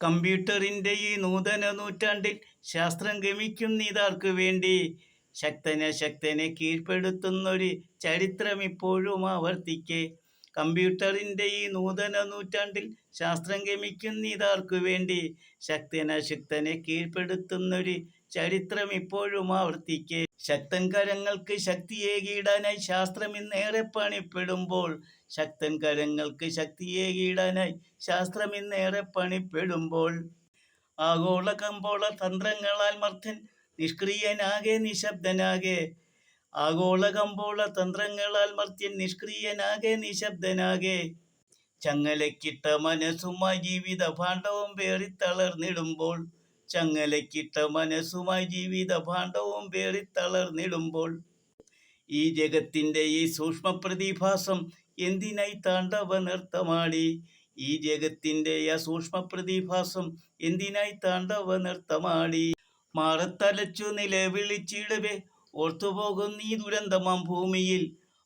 കമ്പ്യൂട്ടറിൻ്റെ ഈ നൂതന നൂറ്റാണ്ടിൽ ശാസ്ത്രം ഗമിക്കുന്നിതാർക്കു വേണ്ടി? ശക്തനെ കീഴ്പ്പെടുത്തുന്നൊരു ചരിത്രം ഇപ്പോഴും ആവർത്തിക്കെ. കമ്പ്യൂട്ടറിൻ്റെ ഈ നൂതന നൂറ്റാണ്ടിൽ ശാസ്ത്രം ഗമിക്കുന്നിതാർക്കു വേണ്ടി? ശക്തനെ കീഴ്പ്പെടുത്തുന്നൊരു ചരിത്രം ഇപ്പോഴും ആവർത്തിക്കെ. ശക്തൻ കരങ്ങൾക്ക് ശക്തിയേകിടാനായി ശാസ്ത്രം ഇന്നേറെ പണിപ്പെടുമ്പോൾ കരങ്ങൾക്ക് ശക്തിയേകിടാനായി ശാസ്ത്രം ഇന്നേറെ പണിപ്പെടുമ്പോൾ ആഗോള കമ്പോള തന്ത്രങ്ങളാൽ മർത്യൻ നിഷ്ക്രിയനാകെ നിശബ്ദനാകെ. ആഗോള കമ്പോള തന്ത്രങ്ങളാൽ മർത്യൻ നിഷ്ക്രിയനാകെ നിശബ്ദനാകെ. ചങ്ങലക്കിട്ട മനസ്സുമായി ജീവിത ഭാണ്ഡവും പേറിത്തളർന്നിടുമ്പോൾ ചങ്ങലക്കിട്ട മനസ്സുമായി ജീവിത ഭാണ്ഡവും പേറിത്തളർന്നിടുമ്പോൾ ഈ ജഗത്തിൻ്റെ ഈ സൂക്ഷ്മ പ്രതിഭാസം എന്തിനായി താണ്ഡവ നൃത്തമാടി? ഈ ജഗത്തിൻ്റെ ആ സൂക്ഷ്മ പ്രതിഭാസം എന്തിനായി താണ്ഡവ നൃത്തമാടി? മാറത്തലച്ചു നിലവിളിച്ചിടവേ ഓർത്തുപോകും നീ ദുരന്തമാം ഭൂമിയിൽ.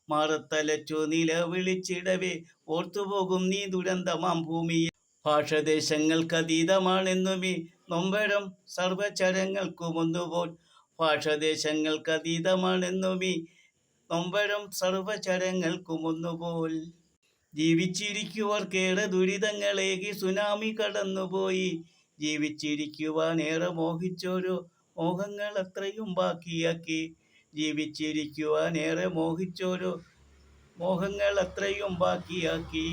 മാറത്തലച്ചു നിലവിളിച്ചിടവേ ഓർത്തുപോകും നീ ദുരന്തമാം ഭൂമിയിൽ. ഭാഷദേശങ്ങൾക്കതീതമാണെന്നുമീ നൊമ്പരം സർവചരങ്ങൾക്കുമൊന്നുപോൽ. ഭാഷദേശങ്ങൾക്കതീതമാണെന്നുമീ നൊമ്പരം സർവചരങ്ങൾക്കുമൊന്നുപോൽ. ജീവിച്ചിരിക്കുവാർക്കേറെ ദുരിതങ്ങളേകി സുനാമി കടന്നുപോയി. ജീവിച്ചിരിക്കുവാനേറെ മോഹിച്ചോരോ മോഹങ്ങളത്രയും ബാക്കിയാക്കി. ജീവിച്ചിരിക്കുവാനേറെ മോഹിച്ചോരോ മോഹങ്ങളത്രയും ബാക്കിയാക്കി.